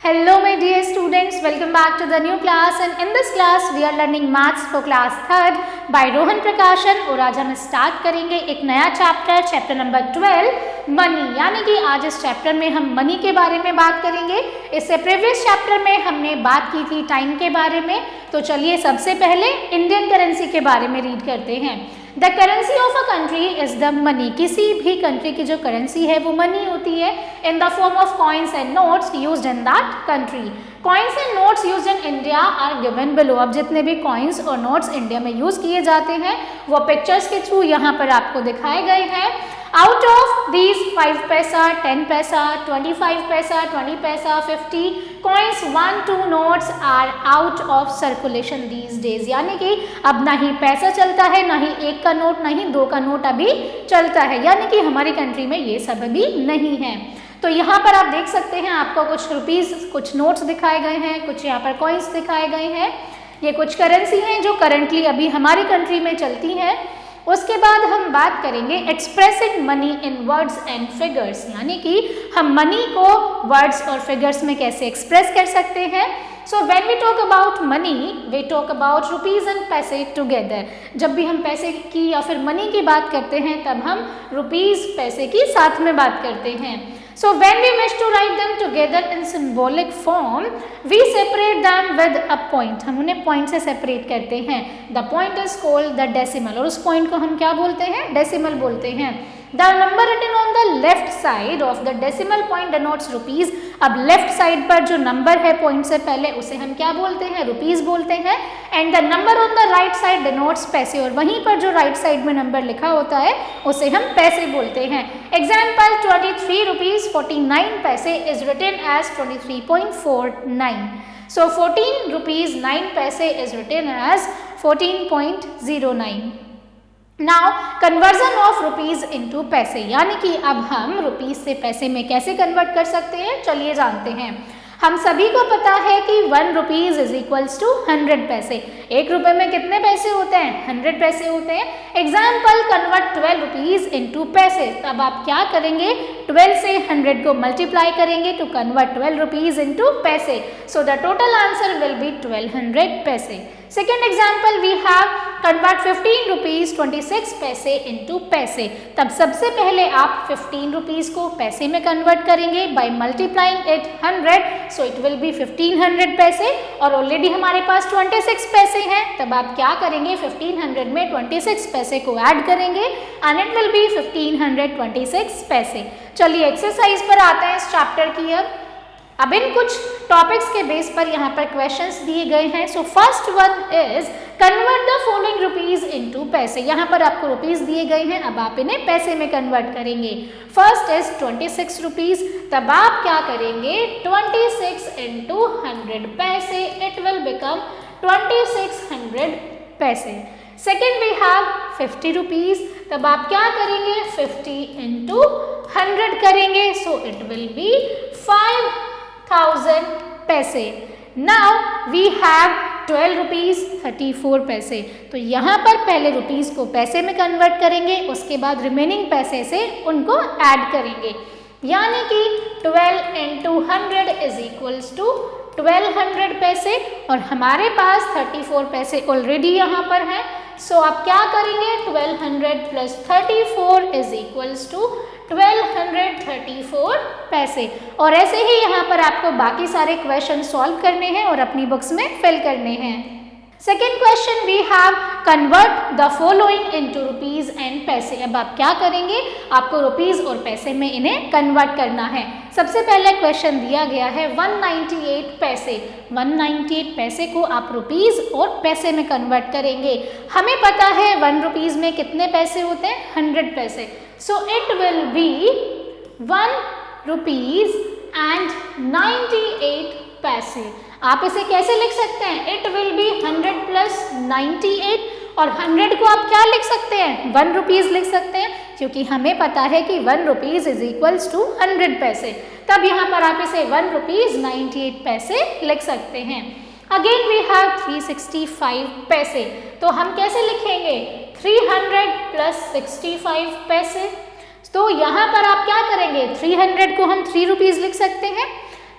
Hello my dear students, welcome back to the new class and in this class we are learning maths for class 3rd by Rohan प्रकाशन। और आज हम start करेंगे एक नया chapter number 12 money, यानी कि आज इस चैप्टर में हम मनी के बारे में बात करेंगे। इससे प्रीवियस चैप्टर में हमने बात की थी टाइम के बारे में। तो चलिए सबसे पहले इंडियन करेंसी के बारे में रीड करते हैं। The currency of a country is the money. किसी भी कंट्री की जो करेंसी है वो मनी होती है in the form of coins and notes used in that country. Coins and notes used in India are given below. अब जितने भी कॉइन्स और नोट्स इंडिया में यूज किए जाते हैं वो पिक्चर्स के थ्रू यहाँ पर आपको दिखाए गए हैं। आउट ऑफ दीज 5 पैसा, 10 पैसा, 25 पैसा, 20 paisa, 50 coins, 1, 2 notes are out of circulation these days. यानी कि अब ना ही पैसा चलता है, ना ही 1 का नोट, ना ही 2 का नोट अभी चलता है, यानी कि हमारी कंट्री में ये सब अभी नहीं है। तो यहाँ पर आप देख सकते हैं आपको कुछ रुपीस, कुछ नोट्स दिखाए गए हैं, कुछ यहाँ पर कॉइन्स दिखाए गए हैं। ये कुछ करेंसी हैं जो करंटली अभी हमारी कंट्री में चलती हैं। उसके बाद हम बात करेंगे expressing money in words and figures, यानी कि हम मनी को वर्ड्स और फिगर्स में कैसे एक्सप्रेस कर सकते हैं। So when we talk about money we talk about rupees and paise together. जब भी हम पैसे की या फिर मनी की बात करते हैं तब हम रुपीज पैसे की साथ में बात करते हैं। So when we wish to write them together in symbolic form, we separate them with a point. हम उन्हें point से separate करते हैं। The point is called the decimal। और उस point को हम क्या बोलते हैं? Decimal बोलते हैं। The number written on the left side of the decimal point denotes rupees। अब लेफ्ट साइड पर जो नंबर है पॉइंट से पहले उसे हम क्या बोलते हैं? रुपीज बोलते हैं। And the number on the right side denotes पैसे। और वहीं पर जो राइट साइड में नंबर लिखा होता है उसे हम पैसे बोलते हैं। Example 23 rupees 49 paise is written as 23.49। So 14 rupees 9 paise is written as 14.09। Now conversion of rupees into paise, यानी कि अब हम रुपीज से पैसे में कैसे कन्वर्ट कर सकते हैं, चलिए जानते हैं। हम सभी को पता है कि 1 रुपीज इज इक्वल्स टू 100 पैसे। 1 रुपए में कितने पैसे होते हैं? 100 पैसे होते हैं। एग्जाम्पल कन्वर्ट 12 रुपीज इनटू पैसे। तब आप क्या करेंगे? 12 से 100 को मल्टीप्लाई करेंगे to convert 12 rupees into paise. So the total answer will be 1200 paise. Second example we have convert 15 rupees 26 paise into पैसे। तब सबसे पहले आप 15 रुपीज को पैसे में कन्वर्ट करेंगे by multiplying it 100, so it will B 1500 पैसे। और ऑलरेडी हमारे पास 26 पैसे हैं, तब आप क्या करेंगे? 1500 में 26 पैसे को ऐड करेंगे एंड इट विल बी 1526 पैसे। चलिए एक्सरसाइज पर आते हैं इस चैप्टर की। अब इन कुछ टॉपिक्स के बेस पर यहाँ पर क्वेश्चंस दिए गए हैं। So first one is convert the following rupees into पैसे। यहाँ पर आपको रुपीज दिए गए हैं, अब आप इन्हें पैसे में कन्वर्ट करेंगे। फर्स्ट इज 26 रुपीज, तब आप क्या करेंगे? 26 इंटू 100 पैसे, इट विल बिकम 2600 पैसे। सेकेंड वी हैव 50 रुपीज, तब आप क्या करेंगे? 50 इंटू 100 करेंगे, सो इट विल बी 5000 पैसे। नाउ वी हैव 12 रुपीज 34 पैसे। तो यहाँ पर पहले रुपीज को पैसे में कन्वर्ट करेंगे, उसके बाद रिमेनिंग पैसे से उनको ऐड करेंगे, यानी कि 12 इंटू 100 इज इक्वल्स टू 1200 पैसे। और हमारे पास 34 पैसे ऑलरेडी यहाँ पर हैं, सो आप क्या करेंगे? 1200 प्लस 34 इज इक्वल्स टू 1234 पैसे। और ऐसे ही यहाँ पर आपको बाकी सारे क्वेश्चन सॉल्व करने हैं और अपनी बुक्स में फिल करने हैं। Second question we have convert the following into rupees and paise. अब आप क्या करेंगे? आपको रुपीज और पैसे में इन्हें कन्वर्ट करना है। सबसे पहले क्वेश्चन दिया गया है 198 पैसे। 198 पैसे को आप रुपीज और पैसे में कन्वर्ट करेंगे। हमें पता है 1 रुपीज में कितने पैसे होते हैं? 100 पैसे। सो it will B 1 rupees and 98 पैसे। आप इसे कैसे लिख सकते हैं? It will B 100 plus 98। और 100 को आप क्या लिख सकते हैं? 1 रुपीज लिख सकते हैं, क्योंकि हमें पता है कि 1 रुपीज इज इक्वल्स टू 100 पैसे। तब यहाँ पर आप इसे 1 रुपीज 98 पैसे लिख सकते हैं। अगेन वी हैव 365 पैसे। तो हम कैसे लिखेंगे? 300 प्लस 65 पैसे। तो यहाँ पर आप क्या करेंगे? 300 को हम 3 रुपीज लिख सकते हैं,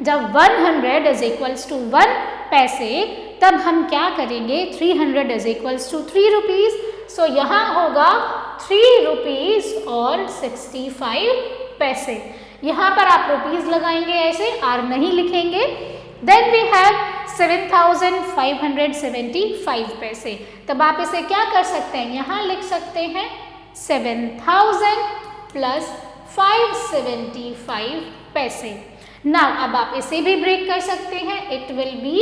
जब 100 इज इक्वल्स टू 1 पैसे, तब हम क्या करेंगे, 300 इज इक्वल्स टू 3 रुपीज। सो यहाँ होगा 3 रुपीज और 65 पैसे। यहाँ पर आप रुपीज लगाएंगे, ऐसे आर नहीं लिखेंगे। देन वी हैव 7575 पैसे। तब आप इसे क्या कर सकते हैं, यहाँ लिख सकते हैं 7000 प्लस 575 पैसे। नाउ अब आप इसे भी ब्रेक कर सकते हैं, it will B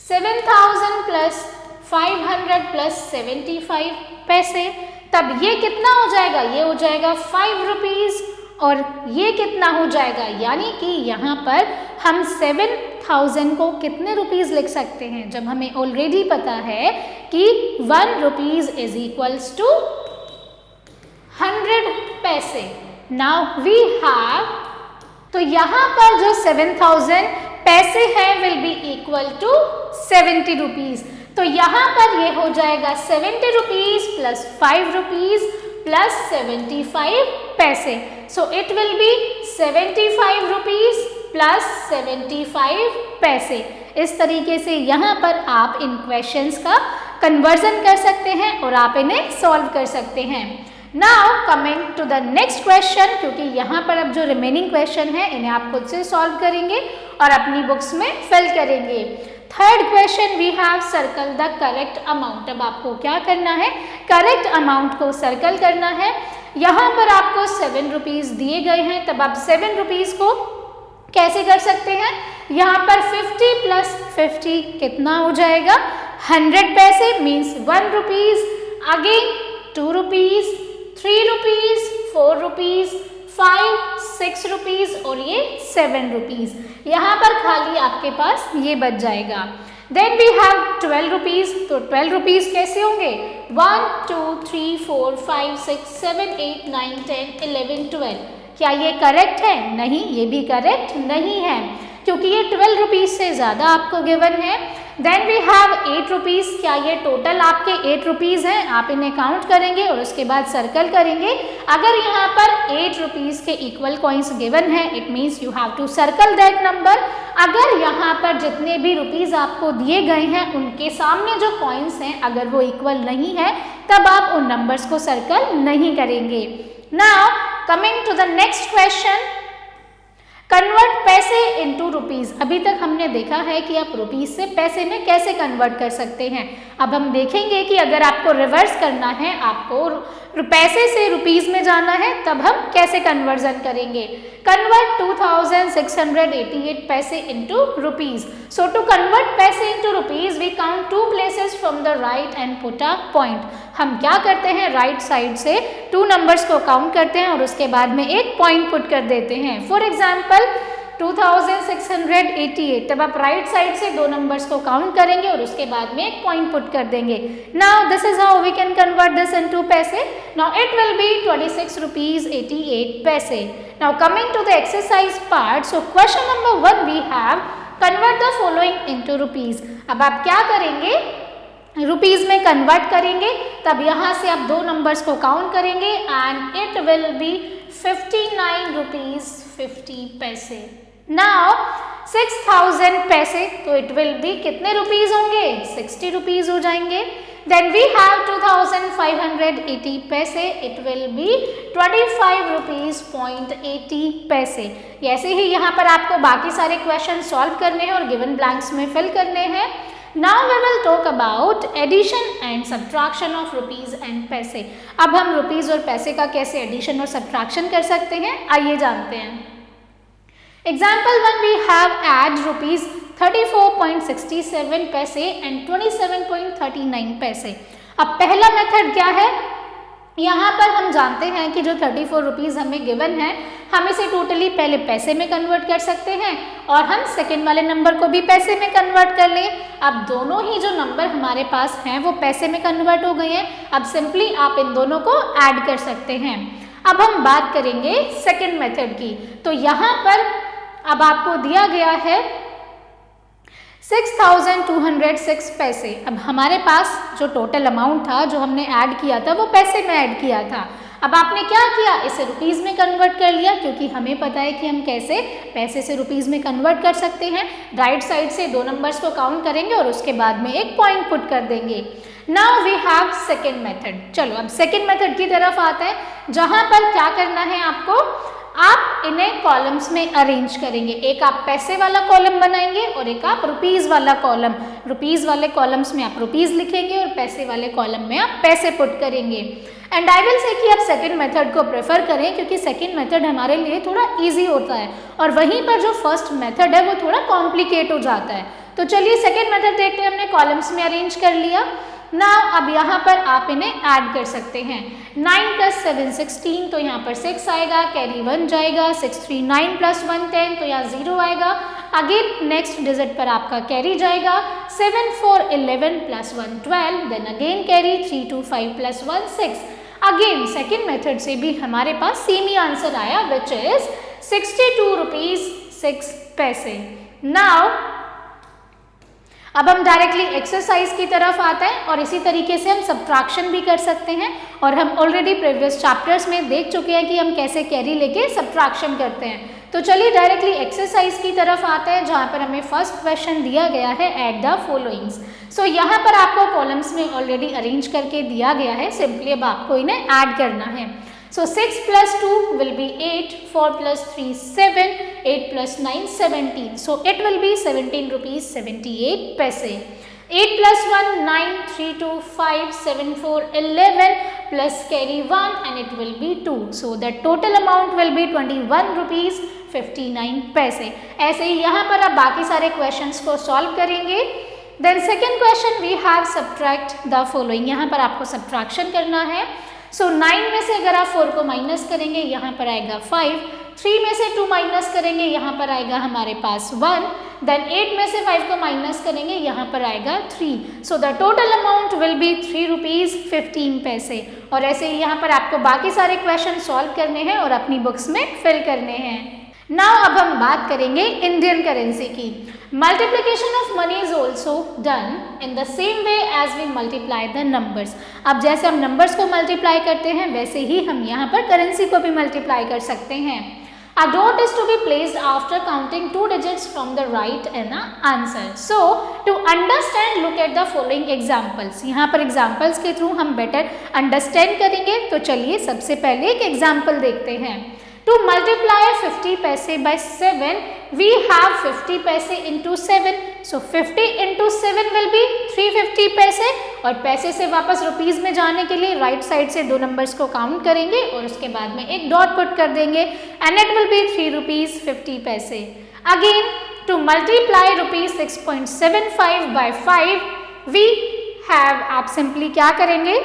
7000 plus 500 plus 75 पैसे। तब ये कितना हो जाएगा, ये हो जाएगा 5 रुपीज, और ये कितना हो जाएगा, यानी कि यहाँ पर हम 7000 को कितने रुपीज लिख सकते हैं, जब हमें ऑलरेडी पता है कि 1 रुपीज इज इक्वल्स टू 100 पैसे। नाउ वी हैव, तो यहाँ पर जो 7000 पैसे हैं will be equal to 70 rupees. तो यहाँ पर ये हो जाएगा 70 रुपीज प्लस 5 रुपीज प्लस 75 पैसे। सो it will B 75 rupees plus 75 पैसे। इस तरीके से यहाँ पर आप इन क्वेश्चंस का कन्वर्जन कर सकते हैं और आप इन्हें सॉल्व कर सकते हैं। Now coming to the next question, क्योंकि यहाँ पर अब जो रिमेनिंग क्वेश्चन है इन्हें आप खुद से सॉल्व करेंगे और अपनी बुक्स में फिल करेंगे। Third question we have circle the correct amount. अब आपको क्या करना है, करेक्ट अमाउंट को सर्कल करना है। यहाँ पर आपको 7 रुपीज दिए गए हैं, तब आप 7 रुपीज को कैसे कर सकते हैं, यहाँ पर 50 प्लस 50 कितना हो जाएगा, 100 पैसे means 1 rupees, again 2 rupees, 3 rupees, 4 rupees, 5, 6 rupees और ये 7 रुपीज। यहाँ पर खाली आपके पास ये बच जाएगा। Then we have 12 rupees. तो 12 रुपीज कैसे होंगे, 1 2 3 4 5 6 7 8 9 10 11 12। क्या ये करेक्ट है, नहीं, ये भी करेक्ट नहीं है, क्योंकि ये 12 रुपीज से ज्यादा आपको गिवन है। Then we have 8 rupees. क्या ये टोटल आपके 8 रुपीज हैं, आप इन्हें काउंट करेंगे और उसके बाद सर्कल करेंगे। अगर यहाँ पर 8 रुपीज के इक्वल कॉइन्स गिवन है, it means you have to circle that number. अगर यहाँ पर जितने भी रुपीज आपको दिए गए हैं उनके सामने जो कॉइन्स हैं अगर वो इक्वल नहीं है, तब आप उन नंबर्स को सर्कल नहीं करेंगे। Now coming to the next question, convert paise into rupees. अभी तक हमने देखा है कि आप रुपीज से पैसे में कैसे कन्वर्ट कर सकते हैं। अब हम देखेंगे कि अगर आपको रिवर्स करना है, आपको पैसे से रुपीज में जाना है, तब हम कैसे कन्वर्जन करेंगे। Convert 2688 paise into rupees. So to convert paise into rupees we count 2 places from the right end put a point. हम क्या करते हैं, राइट साइड से 2 नंबर्स को काउंट करते हैं और उसके बाद में एक पॉइंट पुट कर देते हैं। फॉर एग्जाम्पल 2688, तब आप राइट साइड से 2 नंबर्स को काउंट करेंगे और उसके बाद में एक पॉइंट पुट कर देंगे। Now this is how we can convert this into paise. Now it will be 26 rupees 88 paise. Now coming to the exercise part, so question number 1 we have convert the following into rupees. अब आप क्या करेंगे, rupees में convert करेंगे, तब यहाँ से आप 2 नंबर्स को काउंट करेंगे and it will B 59 rupees 50 पैसे। नाउ 6000 पैसे, तो इट विल बी कितने रुपीज होंगे, 60 रुपीज हो जाएंगे। देन वी हैव 2580 पैसे, इट विल बी 25 रुपीज 80 पैसे। ऐसे ही यहाँ पर आपको बाकी सारे क्वेश्चन सॉल्व करने हैं और गिवन ब्लैंक्स में फिल करने हैं। Now we will talk about addition and subtraction of rupees and पैसे। अब हम रुपीज और पैसे का कैसे एडिशन और सब्ट्रैक्शन कर सकते हैं, आइए जानते हैं। Example 1 we have add rupees 34.67 पैसे and 27.39 पैसे। अब पहला मेथड क्या है, यहाँ पर हम जानते हैं कि जो 34 रुपीज हमें गिवन है, हम इसे टोटली पहले पैसे में कन्वर्ट कर सकते हैं और हम सेकेंड वाले नंबर को भी पैसे में कन्वर्ट कर लें। अब दोनों ही जो नंबर हमारे पास हैं वो पैसे में कन्वर्ट हो गए हैं। अब सिंपली आप इन दोनों को ऐड कर सकते हैं। अब हम बात करेंगे सेकेंड मेथड की। तो यहाँ पर अब आपको दिया गया है 6206 पैसे। अब हमारे पास जो टोटल अमाउंट था जो हमने ऐड किया था वो पैसे में ऐड किया था। अब आपने क्या किया, इसे रुपीज़ में कन्वर्ट कर लिया, क्योंकि हमें पता है कि हम कैसे पैसे से रुपीज़ में कन्वर्ट कर सकते हैं। राइट साइड से 2 नंबर्स को काउंट करेंगे और उसके बाद में एक पॉइंट पुट कर देंगे। Now we have second method. चलो अब सेकेंड मेथड की तरफ आते हैं, जहां पर क्या करना है आपको, आप इन्हें कॉलम्स में अरेंज करेंगे। एक आप पैसे वाला कॉलम बनाएंगे और एक आप रुपीज़ वाला कॉलम। रुपीज़ वाले कॉलम्स में आप रुपीज़ लिखेंगे और पैसे वाले कॉलम में आप पैसे पुट करेंगे। एंड आई विल से कि आप सेकेंड मेथड को प्रेफर करें, क्योंकि सेकेंड मेथड हमारे लिए थोड़ा ईजी होता है और वहीं पर जो फर्स्ट मेथड है वो थोड़ा कॉम्प्लिकेट हो जाता है। तो चलिए सेकेंड मेथड देखते हैं। हमने कॉलम्स में अरेंज कर लिया। नाउ अब यहाँ पर आप इन्हें ऐड कर सकते हैं। 9 + 7 16, तो यहाँ पर 6 आएगा, कैरी 1 जाएगा। 6 3 9 + 1 10, तो यहाँ 0 आएगा। अगेन नेक्स्ट डिजिट पर आपका कैरी जाएगा। 7 4 11 + 1 12, then again carry 3 2 5 + 1 6। Again second method से भी हमारे पास सेम ही आंसर आया, विच इज 62 रुपीज 6 पैसे। नाउ अब हम डायरेक्टली एक्सरसाइज की तरफ आते हैं और इसी तरीके से हम सब्ट्रैक्शन भी कर सकते हैं। और हम ऑलरेडी प्रीवियस चैप्टर्स में देख चुके हैं कि हम कैसे कैरी लेके सब्ट्रैक्शन करते हैं। तो चलिए डायरेक्टली एक्सरसाइज की तरफ आते हैं, जहां पर हमें फर्स्ट क्वेश्चन दिया गया है, ऐड द फॉलोइंग्स। सो यहाँ पर आपको कॉलम्स में ऑलरेडी अरेंज करके दिया गया है, सिंपली अब आपको इन्हें ऐड करना है। So 6 + 2 will be 8, 4 + 3 7, 8 + 9 17. So it will be 17 rupees 78 paise. 8 + 1 9, 3 2 5 7 4 11 plus carry 1 and it will be 2. So the total amount will be 21 rupees 59 paise. ऐसे ही यहाँ पर आप बाकी सारे क्वेश्चंस को सॉल्व करेंगे। Then second question we have subtract the following. यहाँ पर आपको सब्ट्रैक्शन करना है। सो 9 में से अगर आप 4 को माइनस करेंगे यहाँ पर आएगा 5, 3 में से 2 माइनस करेंगे यहाँ पर आएगा हमारे पास 1, देन 8 में से 5 को माइनस करेंगे यहाँ पर आएगा 3। सो the total amount will be 3 rupees 15 पैसे। और ऐसे ही यहाँ पर आपको बाकी सारे क्वेश्चन सॉल्व करने हैं और अपनी बुक्स में फिल करने हैं। नाउ अब हम बात करेंगे इंडियन करेंसी की। Multiplication of money is also done in the same way as we multiply the numbers. अब जैसे हम नंबर्स को मल्टीप्लाई करते हैं वैसे ही हम यहाँ पर करेंसी को भी मल्टीप्लाई कर सकते हैं। A dot is to be placed after counting 2 digits from the right in the answer. So to understand, look at the following examples. यहाँ पर examples के थ्रू हम better understand करेंगे। तो चलिए सबसे पहले एक example देखते हैं। To multiply 50 paise by 7, we have 50 paise into 7. So 50 into 7 will be 350 पैसे। और पैसे से वापस रुपीज में जाने के लिए राइट साइड से 2 नंबर्स को काउंट करेंगे और उसके बाद में एक डॉट पुट कर देंगे and it will be 3 rupees 50 paise. Again to multiply rupees 6.75 by 5, we have, आप सिंपली क्या करेंगे,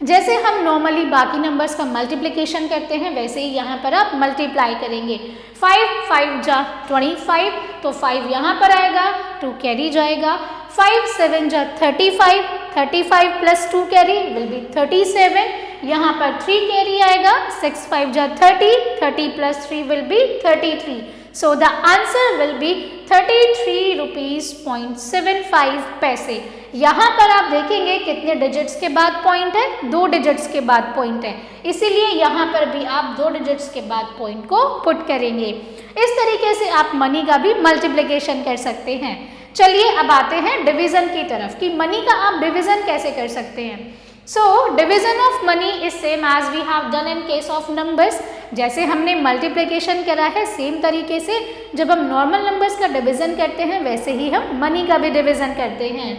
जैसे हम नॉर्मली बाकी नंबर्स का मल्टीप्लिकेशन करते हैं वैसे ही यहाँ पर आप मल्टीप्लाई करेंगे। 5 5 जा 25, तो 5 यहाँ पर आएगा, 2 कैरी जाएगा। 5 7 जा 35, 35 + 2 कैरी विल बी 37, यहाँ पर 3 कैरी आएगा। 6 5 जा 30, 30 + 3 will be 33। So the answer will B 33 rupees 0.75 पैसे। यहाँ पर आप देखेंगे कितने डिजिट्स के बाद पॉइंट है, 2 डिजिट्स के बाद पॉइंट है, इसीलिए यहाँ पर भी आप 2 डिजिट्स के बाद पॉइंट को पुट करेंगे। इस तरीके से आप मनी का भी मल्टीप्लिकेशन कर सकते हैं। चलिए अब आते हैं डिवीजन की तरफ कि मनी का आप डिवीजन कैसे कर सकते हैं। So division of money is same as we have done in case of numbers. जैसे हमने मल्टीप्लिकेशन करा है सेम तरीके से जब हम नॉर्मल नंबर्स का डिवीजन करते हैं वैसे ही हम मनी का भी डिवीजन करते हैं।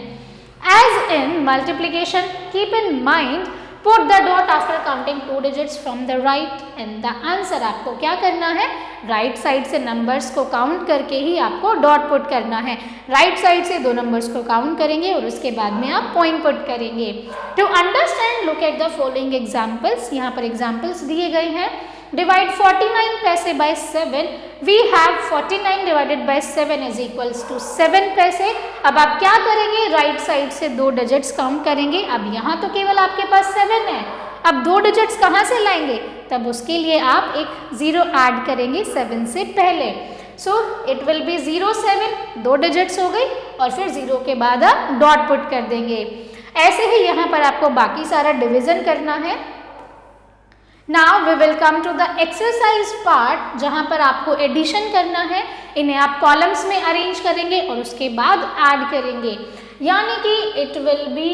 As in multiplication, keep in mind put the dot after counting 2 digits from the right and the answer. आपको क्या करना है, राइट साइड से नंबर्स को काउंट करके ही आपको डॉट पुट करना है। राइट साइड से 2 नंबर्स को काउंट करेंगे और उसके बाद में आप पॉइंट पुट करेंगे। To understand, look at the following examples. यहाँ पर एग्जाम्पल्स दिए गए हैं। Divide 49 पैसे by 7. We have 49 divided by 7 is equals to 7 पैसे। अब आप क्या करेंगे, राइट साइड से 2 डिजिट्स काउंट करेंगे। अब यहाँ तो केवल आपके पास 7 है, अब 2 डिजिट्स कहाँ से लाएंगे, तब उसके लिए आप एक 0 ऐड करेंगे 7 से पहले। सो इट विल बी 0 7, 2 डिजिट्स हो गई और फिर 0 के बाद आप डॉट पुट कर देंगे। ऐसे ही यहाँ पर आपको बाकी सारा डिवीजन करना है। Now we will come to the exercise part, जहां पर आपको एडिशन करना है। इन्हें आप कॉलम्स में अरेंज करेंगे और उसके बाद ऐड करेंगे, यानी कि इट विल बी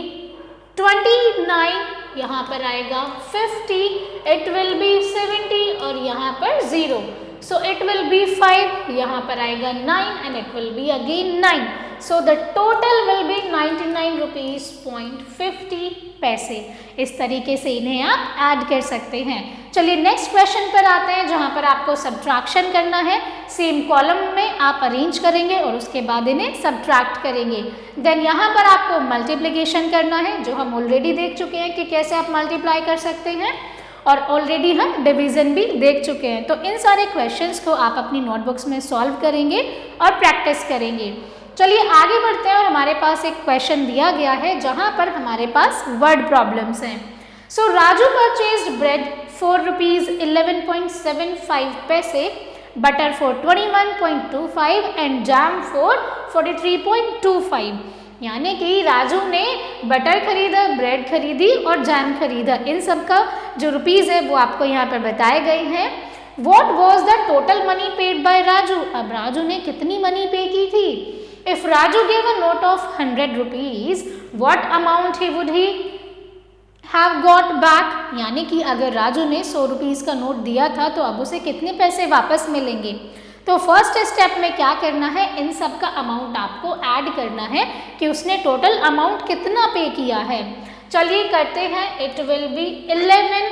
29, यहाँ पर आएगा 50, इट विल बी 70 और यहाँ पर 0, सो इट विल बी 5, यहाँ पर आएगा 9 and it will be again 9, so the total will be 99 rupees 50 पैसे। इस तरीके से इन्हें आप ऐड कर सकते हैं। चलिए नेक्स्ट क्वेश्चन पर आते हैं, जहां पर आपको सब्ट्रैक्शन करना है। सेम कॉलम में आप अरेंज करेंगे और उसके बाद इन्हें सब्ट्रैक्ट करेंगे। देन यहाँ पर आपको मल्टीप्लिकेशन करना है, जो हम ऑलरेडी देख चुके हैं कि कैसे आप मल्टीप्लाई कर सकते हैं, और ऑलरेडी हम डिवीजन भी देख चुके हैं। तो इन सारे क्वेश्चंस को आप अपनी नोटबुक्स में सॉल्व करेंगे और प्रैक्टिस करेंगे। चलिए आगे बढ़ते हैं, और हमारे पास एक क्वेश्चन दिया गया है जहां पर हमारे पास वर्ड प्रॉब्लम्स हैं। So Raju purchased bread for rupees 11.75 paise, butter for 21.25 and jam for 43.25। यानी कि राजू ने बटर खरीदा, ब्रेड खरीदी और जैम खरीदा। इन सब का जो रुपीज है वो आपको यहाँ पर बताए गए हैं। What was the total money paid by Raju? अब राजू ने कितनी मनी पे की थी? If Raju gave a note of 100 rupees, what amount he would he have got back? यानी कि अगर राजू ने 100 रुपीज का नोट दिया था तो अब उसे कितने पैसे वापस मिलेंगे? तो फर्स्ट स्टेप में क्या करना है, इन सब का अमाउंट आपको ऐड करना है कि उसने टोटल अमाउंट कितना पे किया है। चलिए करते हैं। It will be 11,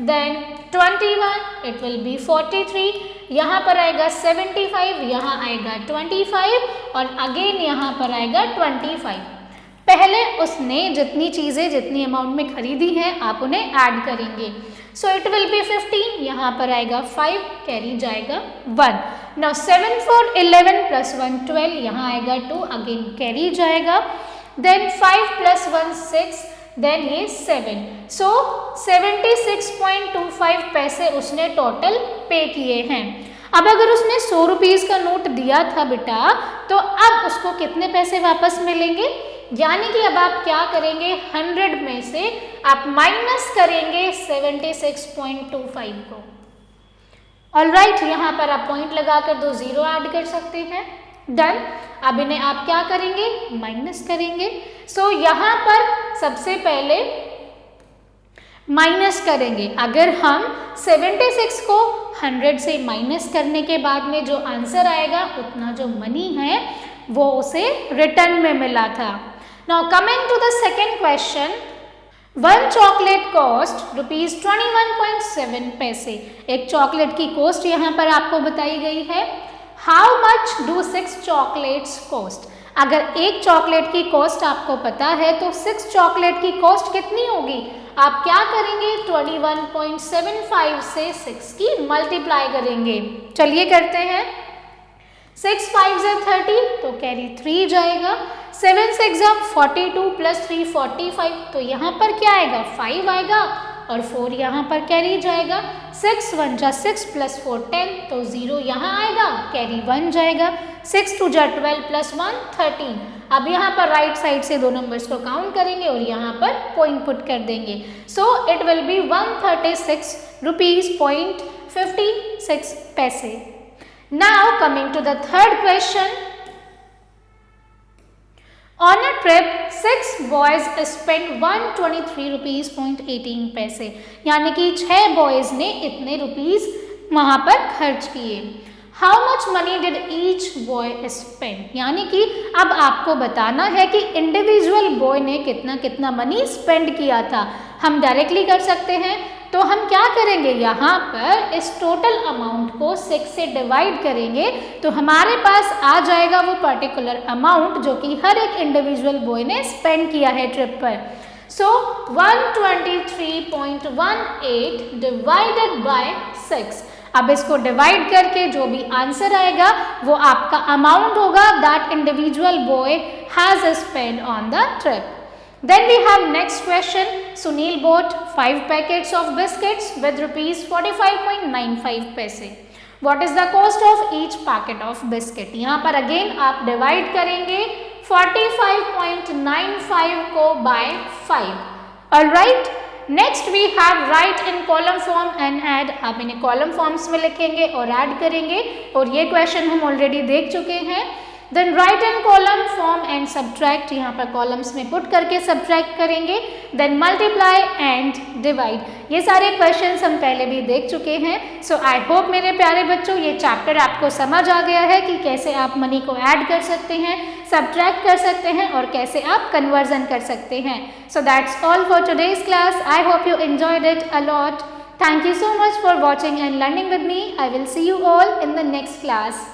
then 21, it will be 43, यहाँ पर आएगा 75, यहाँ आएगा 25 और अगेन यहाँ पर आएगा 25। पहले उसने जितनी चीज़ें जितनी अमाउंट में खरीदी हैं आप उन्हें ऐड करेंगे। सो इट विल बी 15, यहाँ पर आएगा 5, कैरी जाएगा 1। नाउ 7 for 11 + 1 12, यहाँ आएगा 2, अगेन कैरी जाएगा। देन 5 + 1 6, देन ये 7। सो 76.25 पैसे उसने टोटल पे किए हैं। अब अगर उसने 100 रुपीज का नोट दिया था बेटा, तो अब उसको कितने पैसे वापस मिलेंगे? यानी कि अब आप क्या करेंगे, 100 में से आप माइनस करेंगे 76.25 को। ऑलराइट, यहाँ पर आप पॉइंट लगाकर 2 0 ऐड कर सकते हैं। डन। अब इन्हें आप क्या करेंगे, माइनस करेंगे। सो यहाँ पर सबसे पहले माइनस करेंगे। अगर हम 76 को 100 से माइनस करने के बाद में जो आंसर आएगा, उतना जो मनी है वो उसे रिटर्न में मिला था। Now coming to the second question, 1 chocolate cost rupees 21.7 paise. एक चॉकलेट की कॉस्ट यहाँ पर आपको बताई गई है। How much do 6 chocolates cost? अगर एक चॉकलेट की कॉस्ट आपको पता है तो 6 चॉकलेट की कॉस्ट कितनी होगी? आप क्या करेंगे, 21.75 से 6 की मल्टीप्लाई करेंगे। चलिए करते हैं। 6 5 × 30, तो कैरी 3 जाएगा। 7 6 42 + 3 45, तो यहाँ पर क्या आएगा, 5 आएगा और 4 यहाँ पर कैरी जाएगा। 6 1 × 6 + 4 10, तो 0 यहाँ आएगा, कैरी 1 जाएगा। 6 2 × 12 + 1 13। अब यहाँ पर राइट साइड से 2 नंबर्स को काउंट करेंगे और यहाँ पर पॉइंट पुट कर देंगे। So it will be 136 rupees 56 paise. Now coming to the third question, On a trip, 6 boys spent 123 rupees 18 paise. यानी कि 6 बॉयज ने इतने रुपीज वहां पर खर्च किए। How much money did each boy spend? यानी कि अब आपको बताना है कि इंडिविजुअल बॉय ने कितना कितना मनी स्पेंड किया था। हम डायरेक्टली कर सकते हैं, तो हम क्या करेंगे, यहाँ पर इस टोटल अमाउंट को 6 से डिवाइड करेंगे तो हमारे पास आ जाएगा वो पर्टिकुलर अमाउंट जो कि हर एक इंडिविजुअल बॉय ने स्पेंड किया है ट्रिप पर। सो 123.18 डिवाइडेड बाय 6। अब इसको डिवाइड करके जो भी आंसर आएगा वो आपका अमाउंट होगा that individual boy has spend on the trip. Then we have next question. Sunil bought 5 packets of biscuits with rupees 45.95 पैसे. What is the cost of each packet of biscuit? यहाँ पर again आप divide करेंगे 45.95 को by 5. Alright. Next we have write in column form and add, आप इन्हें column forms में लिखेंगे और ऐड करेंगे, और ये क्वेश्चन हम ऑलरेडी देख चुके हैं। Then write in column form and subtract, यहाँ पर कॉलम्स में पुट करके सब्ट्रैक्ट करेंगे। देन मल्टीप्लाई एंड डिवाइड, ये सारे क्वेश्चंस हम पहले भी देख चुके हैं। सो आई होप मेरे प्यारे बच्चों ये चैप्टर आपको समझ आ गया है कि कैसे आप मनी को ऐड कर सकते हैं, सब्ट्रैक्ट कर सकते हैं और कैसे आप कन्वर्जन कर सकते हैं। So that's all for today's class. I hope you enjoyed it a lot. Thank you so much for watching and learning with me. I will see you all in the next class.